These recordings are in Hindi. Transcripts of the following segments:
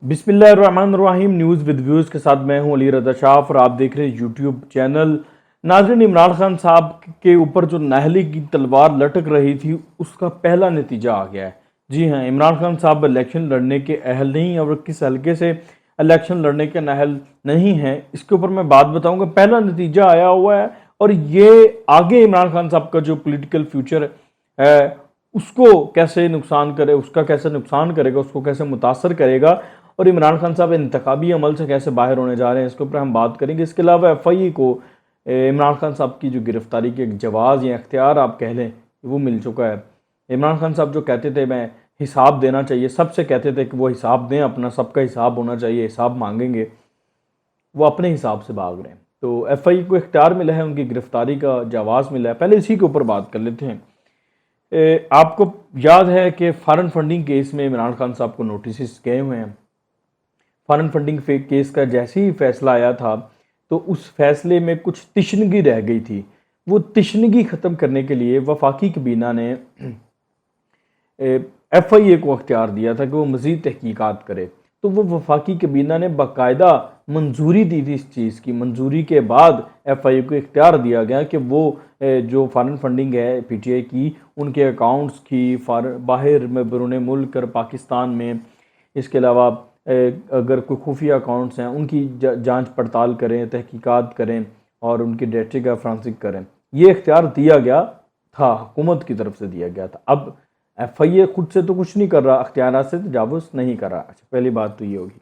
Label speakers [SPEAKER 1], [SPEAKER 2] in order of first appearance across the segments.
[SPEAKER 1] बिस्मिल्लाहिर्रहमानिर्रहीम। न्यूज़ विद व्यूज़ के साथ मैं हूं अली रज़ा शाह और आप देख रहे हैं यूट्यूब चैनल। नाज़रीन, इमरान खान साहब के ऊपर जो नाहली की तलवार लटक रही थी उसका पहला नतीजा आ गया है। जी हाँ, इमरान खान साहब इलेक्शन लड़ने के अहल नहीं और किस हल्के से इलेक्शन लड़ने के नाहल नहीं है, इसके ऊपर मैं बात बताऊंगा। पहला नतीजा आया हुआ है और ये आगे इमरान खान साहब का जो पॉलिटिकल फ्यूचर है उसको कैसे नुकसान करे, उसका कैसे नुकसान करेगा, उसको कैसे मुतासर करेगा और इमरान खान साहब इंतखाबी अमल से कैसे बाहर होने जा रहे हैं, इसके ऊपर हम बात करेंगे। इसके अलावा एफआईए को इमरान खान साहब की जो गिरफ्तारी के एक जवाज़ या इख्तियार आप कह लें वो मिल चुका है। इमरान खान साहब जो कहते थे मैं हिसाब देना चाहिए, सबसे कहते थे कि वो हिसाब दें अपना, सबका हिसाब होना चाहिए, हिसाब मांगेंगे, वो अपने हिसाब से भाग रहे हैं। तो एफआईए को इख्तियार मिला है, उनकी गिरफ्तारी का जवाज़ मिला है। पहले इसी के ऊपर बात कर लेते हैं। आपको याद है कि फॉरेन फंडिंग केस में इमरान खान साहब को नोटिस गए हुए हैं। फॉरेन फंडिंग केस का जैसे ही फैसला आया था तो उस फैसले में कुछ तिश्नगी रह गई थी। वो तिश्नगी ख़त्म करने के लिए वफाकी कबीना ने एफआईए को अख्तियार दिया था कि वो मज़ीद तहकीकात करे। तो वो वफाकी कबीना ने बाकायदा मंजूरी दी थी इस चीज़ की। मंजूरी के बाद एफआईए को इख्तियार दिया गया कि वो जो फॉरेन फंडिंग है पीटीआई की, उनके अकाउंट्स की बाहर में बैरून मुल्क और पाकिस्तान में, इसके अलावा अगर कोई खुफिया अकाउंट्स हैं उनकी जांच पड़ताल करें, तहकीकात करें और उनकी डेटा का फ्रांसिक करें। ये इख्तियार दिया गया था, हुकूमत की तरफ से दिया गया था। अब एफआईए खुद से तो कुछ नहीं कर रहा, अख्तियार से तजावुज़ नहीं कर रहा। अच्छा, पहली बात तो ये होगी।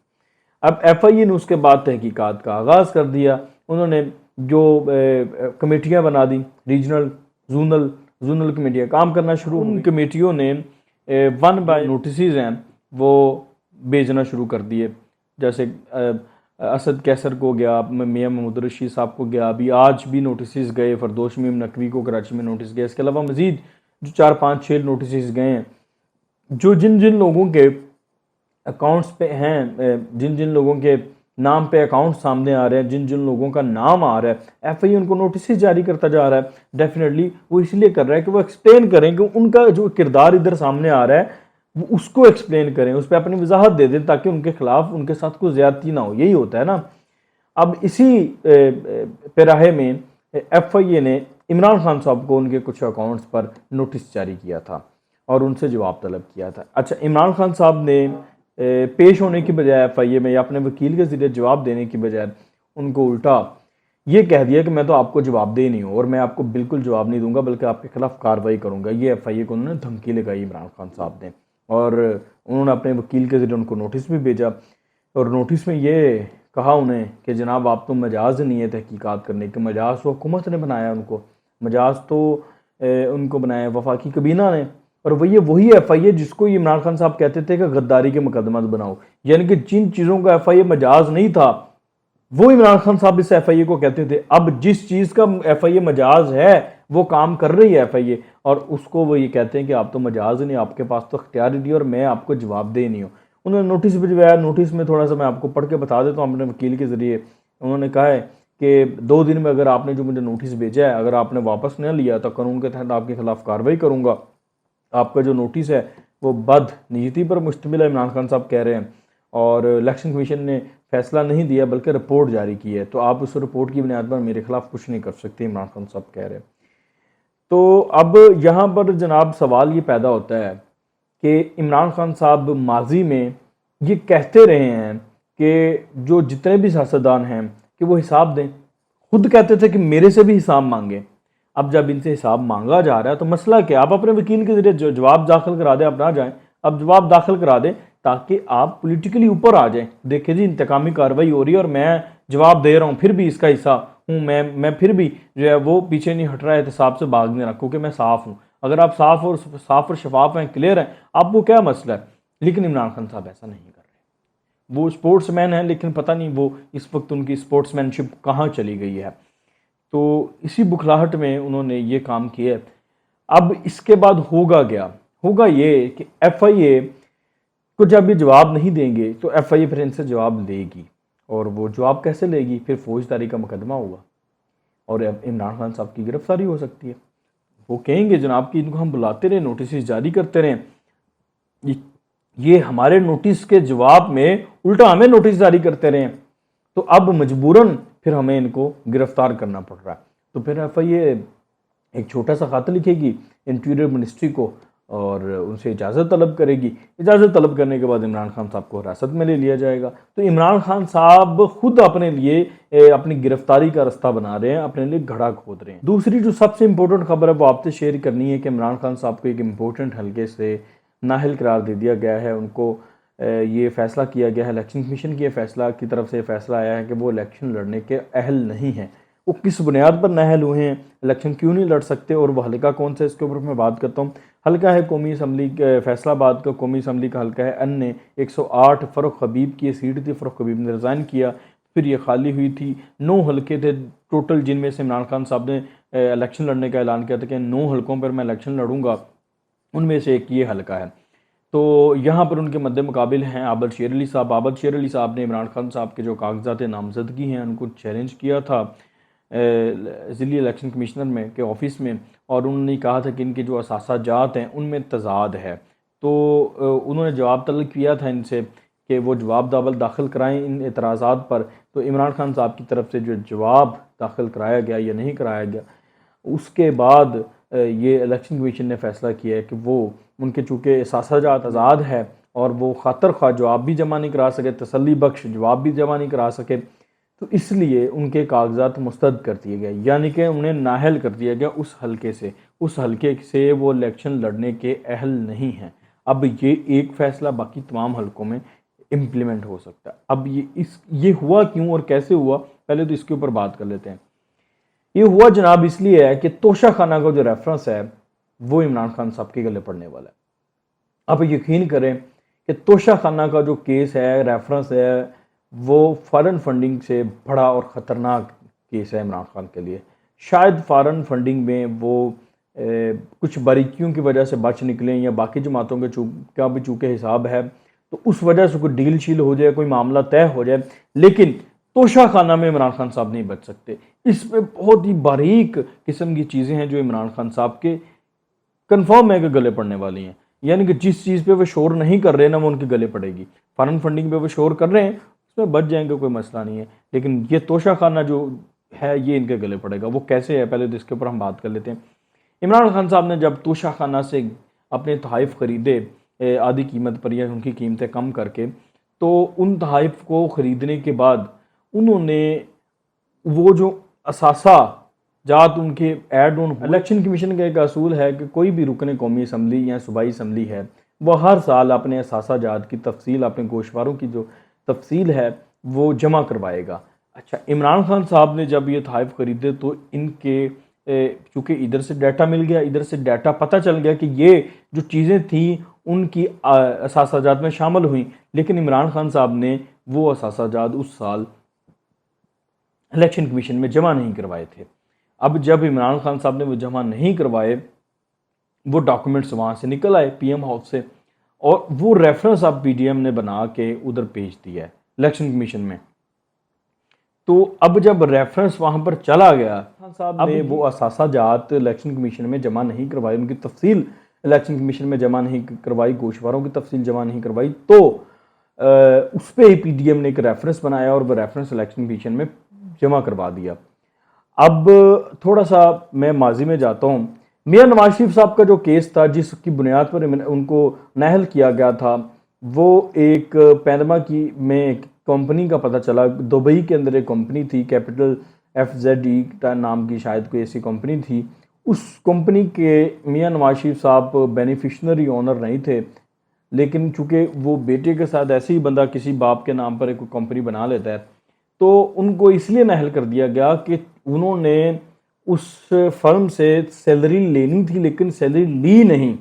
[SPEAKER 1] अब एफआईए ने उसके बाद तहकीकात का आगाज़ कर दिया। उन्होंने जो कमेटियाँ बना दी, रीजनल जोनल जोनल कमेटियाँ काम करना शुरू। उन कमेटियों ने वन बाय नोटिस हैं वो भेजना शुरू कर दिए। जैसे असद कैसर को गया, मियाँ महमूद रशीद साहब को गया, अभी आज भी नोटिस गए, फरदोश मीम नकवी को कराची में नोटिस गया। इसके अलावा मज़ीद जो 4-5-6 नोटिस गए हैं, जो जिन जिन लोगों के अकाउंट्स पे हैं, जिन जिन लोगों के नाम पे अकाउंट सामने आ रहे हैं, जिन जिन लोगों का नाम आ रहा है, एफआईए उनको नोटिस जारी करता जा रहा है। डेफिनेटली वो इसलिए कर रहा है कि वो एक्सप्लेन करें कि उनका जो किरदार इधर सामने आ रहा है वो उसको एक्सप्लेन करें, उस पर अपनी वजाहत दे दें ताकि उनके खिलाफ उनके साथ कोई ज्यादती ना हो। यही होता है ना। अब इसी पैराहे में एफआईए ने इमरान खान साहब को उनके कुछ अकाउंट्स पर नोटिस जारी किया था और उनसे जवाब तलब किया था। अच्छा, इमरान खान साहब ने पेश होने की बजाय एफआईए में या अपने वकील के ज़रिए जवाब देने की बजाय उनको उल्टा ये कह दिया कि मैं तो आपको जवाबदेह नहीं हूँ और मैं आपको बिल्कुल जवाब नहीं दूंगा बल्कि आपके खिलाफ कार्रवाई करूंगा। ये एफआईए को उन्होंने धमकी लगाई इमरान खान साहब ने और उन्होंने अपने वकील के ज़रिए उनको नोटिस भी भेजा और नोटिस में ये कहा उन्हें कि जनाब आप तो मजाज नहीं है तहकीकात करने के, मजाज तो हुकूमत ने बनाया, उनको मजाज तो उनको बनाया वफाकी कबीना ने। और वही एफआईए जिसको इमरान खान साहब कहते थे कि गद्दारी के मुकदमा बनाओ, यानी कि जिन चीज़ों का एफआईए मजाज नहीं था वो इमरान खान साहब इस एफआईए को कहते थे। अब जिस चीज़ का एफआईए मजाज है वो काम कर रही है एफआईए और उसको वो ये कहते हैं कि आप तो मजाज नहीं, आपके पास तो अख्तियार नहीं और मैं आपको जवाबदेह नहीं हूँ। उन्होंने नोटिस भिजवाया। नोटिस में थोड़ा सा मैं आपको पढ़ के बता देता हूँ अपने वकील के ज़रिए। उन्होंने कहा है कि 2 दिन में अगर आपने जो मुझे नोटिस भेजा है अगर आपने वापस न लिया तो कानून के तहत आपके खिलाफ कार्रवाई करूँगा। आपका जो नोटिस है वो बदनीयती पर मुश्तमिल है, इमरान खान साहब कह रहे हैं, और इलेक्शन कमीशन ने फैसला नहीं दिया बल्कि रिपोर्ट जारी की है, तो आप उस रिपोर्ट की बुनियाद पर मेरे खिलाफ कुछ नहीं कर सकते, इमरान खान साहब कह रहे हैं। तो अब यहाँ पर जनाब सवाल ये पैदा होता है कि इमरान खान साहब माजी में ये कहते रहे हैं कि जो जितने भी सियासतदान हैं कि वो हिसाब दें, खुद कहते थे कि मेरे से भी हिसाब मांगे। अब जब इनसे हिसाब मांगा जा रहा है तो मसला क्या, आप अपने वकील के जरिए जवाब दाखिल करा दें, आप ना जाएं, अब जवाब दाखिल करा दें ताकि आप पॉलिटिकली ऊपर आ जाएं। देखिए जी, इंतकामी कार्रवाई हो रही है और मैं जवाब दे रहा हूँ, फिर भी इसका हिस्सा हूँ मैं फिर भी जो है वो पीछे नहीं हट रहा है एहतसाब से भागने रहा, क्योंकि मैं साफ़ हूँ। अगर आप साफ़ और शफाफ हैं, क्लियर हैं, आपको क्या मसला है। लेकिन इमरान खान साहब ऐसा नहीं कर रहे। वो स्पोर्ट्समैन है लेकिन पता नहीं वो इस वक्त उनकी स्पोर्ट्समैनशिप कहाँ चली गई है। तो इसी बुखलाहट में उन्होंने ये काम किया। अब इसके बाद होगा क्या, होगा ये कि एफआईए को जब ये जवाब नहीं देंगे तो एफआईए फिर इनसे जवाब लेगी और वो जवाब कैसे लेगी, फिर फौजदारी का मुकदमा होगा और अब इमरान खान साहब की गिरफ्तारी हो सकती है। वो कहेंगे जनाब कि इनको हम बुलाते रहे, नोटिस जारी करते रहें, ये हमारे नोटिस के जवाब में उल्टा हमें नोटिस जारी करते रहे। तो अब मजबूरन फिर हमें इनको गिरफ्तार करना पड़ रहा है। तो फिर FIA एक छोटा सा खत लिखेगी इंटीरियर मिनिस्ट्री को और उनसे इजाज़त तलब करेगी। इजाज़त तलब करने के बाद इमरान खान साहब को हिरासत में ले लिया जाएगा। तो इमरान खान साहब खुद अपने लिए अपनी गिरफ्तारी का रास्ता बना रहे हैं, अपने लिए घड़ा खोद रहे हैं। दूसरी जो सबसे इंपॉर्टेंट खबर है वो आपसे शेयर करनी है कि इमरान खान साहब को एक इम्पोर्टेंट हल्के से नाअहल करार दे दिया गया है। उनको ये फैसला किया गया है, इलेक्शन कमीशन की फैसला की तरफ से फैसला आया है कि वो इलेक्शन लड़ने के अहल नहीं हैं। वो किस बुनियाद पर नाअहल हुए हैं, इलेक्शन क्यों नहीं लड़ सकते और वो हल्का कौन सा, इसके ऊपर मैं बात करता हूँ। हल्का है कौमी असम्बली फैसलाबाद का कौमी असम्बली का हल्का है। अन्य ने 108 फ़ारूक हबीब की सीट थी, फ़ारूक हबीब ने रिज़ाइन किया, फिर ये खाली हुई थी। 9 हल्के थे टोटल, जिनमें से इमरान खान साहब ने इलेक्शन लड़ने का ऐलान किया था कि 9 हल्कों पर मैं इलेक्शन लड़ूंगा, उनमें से एक ये हल्का है। तो यहाँ पर उनके मद्दे मुकाबिल हैं आबद शेर अली साहब। आबद शेर अली साहब ने इमरान खान साहब के जो कागजात नामजदगी हैं उनको चैलेंज किया था ज़िली इलेक्शन कमिश्नर में के ऑफ़िस में, और उन्होंने कहा था कि इनके जो असासाजात हैं उनमें तज़ाद है। तो उन्होंने जवाब तलब किया था इनसे कि वो जवाब दाखिल कराएं इन एतराज़ात पर। तो इमरान खान साहब की तरफ से जो जवाब दाखिल कराया गया या नहीं कराया गया, उसके बाद ये इलेक्शन कमीशन ने फ़ैसला किया है कि वो उनके चूँकि एहसासात आज़ाद है और वो खातर ख्वाह जवाब भी जमा नहीं करा सके, तसल्ली बख्श जवाब भी जमा नहीं करा सके, तो इसलिए उनके कागजात मुस्तरद कर दिए गए, यानी कि उन्हें नाअहल कर दिया गया उस हल्के से। उस हल्के से वो इलेक्शन लड़ने के अहल नहीं हैं। अब ये एक फ़ैसला बाकी तमाम हल्कों में इम्प्लीमेंट हो सकता है। अब ये हुआ क्यों और कैसे हुआ, पहले तो इसके ऊपर बात कर लेते हैं। ये हुआ जनाब इसलिए है कि तोशा खाना का जो रेफरेंस है वो इमरान खान साहब के गले पड़ने वाला है। आप यकीन करें कि तोशा खाना का जो केस है, रेफरेंस है, वो फॉरेन फंडिंग से बड़ा और ख़तरनाक केस है इमरान खान के लिए। शायद फॉरेन फंडिंग में वो कुछ बारीकियों की वजह से बच निकलें या बाकी जमातों के का भी चूँकि हिसाब है, तो उस वजह से कोई डील शील हो जाए, कोई मामला तय हो जाए, लेकिन तोशा खाना में इमरान खान साहब नहीं बच सकते। इस पे बहुत ही बारीक किस्म की चीज़ें हैं जो इमरान खान साहब के कंफर्म है कि गले पड़ने वाली हैं। यानी कि जिस चीज़ पे वो शोर नहीं कर रहे ना, वो उनके गले पड़ेगी। फॉरेन फंडिंग पे वो शोर कर रहे हैं, उसमें बच जाएंगे, कोई मसला नहीं है, लेकिन ये तोशा खाना जो है ये इनके गले पड़ेगा। वो कैसे है, पहले तो इसके ऊपर हम बात कर लेते हैं। इमरान खान साहब ने जब तोशा खाना से अपने तहाइफ ख़रीदे आधी कीमत पर या उनकी कीमतें कम करके, तो उन तहाइफ को ख़रीदने के बाद उन्होंने वो जो असासा जात उनके ऐड ऑन, इलेक्शन कमीशन का एक असूल है कि कोई भी रुकन कौमी असम्बली या सूबाई असम्बली है वो हर साल अपने असासा जात की तफसील, अपने गोशवारों की जो तफसील है वो जमा करवाएगा। अच्छा, इमरान खान साहब ने जब ये तहाइफ ख़रीदे तो इनके चूँकि इधर से डाटा मिल गया, इधर से डाटा पता चल गया कि ये जो चीज़ें थी उनकी असासाजात में शामिल हुई, लेकिन इमरान खान साहब ने वो असासाजात उस साल इलेक्शन कमीशन में जमा नहीं करवाए थे। अब जब इमरान खान साहब ने वो जमा नहीं करवाए, वो डॉक्यूमेंट्स वहाँ से निकल आए PM हाउस से, और वो रेफरेंस अब PDM ने बना के उधर भेज दिया है इलेक्शन कमीशन में। तो अब जब रेफरेंस वहाँ पर चला गया, खान साहब ने वो असासा जात इलेक्शन कमीशन में जमा नहीं करवाई, उनकी तफसील इलेक्शन कमीशन में जमा नहीं करवाई, गोशवारों की तफसील जमा नहीं करवाई, तो उस पर PDM ने एक रेफरेंस बनाया और वो रेफरेंस इलेक्शन कमीशन में जमा करवा दिया। अब थोड़ा सा मैं माजी में जाता हूँ। मियां नवाज शरीफ साहब का जो केस था जिसकी बुनियाद पर उनको नाअहल किया गया था, वो एक पैनमा की में एक कंपनी का पता चला, दुबई के अंदर एक कंपनी थी, कैपिटल FZE नाम की शायद कोई ऐसी कंपनी थी। उस कंपनी के मियां नवाज शरीफ साहब बेनिफिशनरी ओनर नहीं थे, लेकिन चूँकि वो बेटे के साथ ऐसे ही बंदा किसी बाप के नाम पर एक कंपनी बना लेता है, तो उनको इसलिए नाअहल कर दिया गया कि उन्होंने उस फर्म से सैलरी लेनी थी लेकिन सैलरी ली नहीं,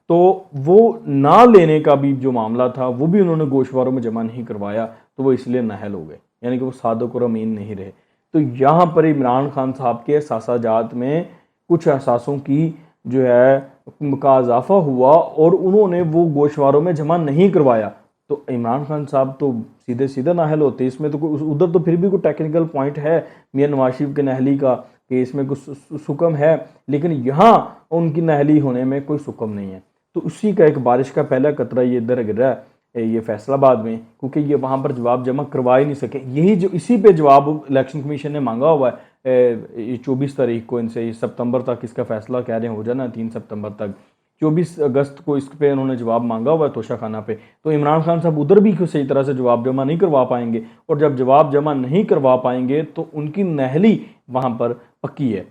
[SPEAKER 1] तो वो ना लेने का भी जो मामला था वो भी उन्होंने गोशवारों में जमा नहीं करवाया, तो वो इसलिए नाअहल हो गए, यानी कि वो सादक और अमीन नहीं रहे। तो यहाँ पर इमरान खान साहब के असासाजात में कुछ अहसासों की जो है का इजाफा हुआ और उन्होंने वो गोशवारों में जमा नहीं करवाया, तो इमरान खान साहब तो सीधे सीधे नाअहल होते। इसमें तो उधर तो फिर भी कोई टेक्निकल पॉइंट है मियां नवाज शरीफ के नाअहली का कि इसमें कुछ सुकम है, लेकिन यहाँ उनकी नाअहली होने में कोई सुकम नहीं है। तो उसी का एक बारिश का पहला कतरा ये इधर गिर रहा है ये फैसलाबाद में, क्योंकि ये वहाँ पर जवाब जमा करवा ही नहीं सके। यही जो इसी पे जवाब इलेक्शन कमीशन ने मांगा हुआ है ये 24 तारीख को इनसे, सितंबर तक इसका फैसला कह रहे हैं हो जाना 3 सितंबर तक। 24 अगस्त को इस पे उन्होंने जवाब मांगा हुआ है तोशा खाना पे। तो इमरान खान साहब उधर भी सही तरह से जवाब जमा नहीं करवा पाएंगे, और जब जवाब जमा नहीं करवा पाएंगे तो उनकी नहली वहाँ पर पक्की है।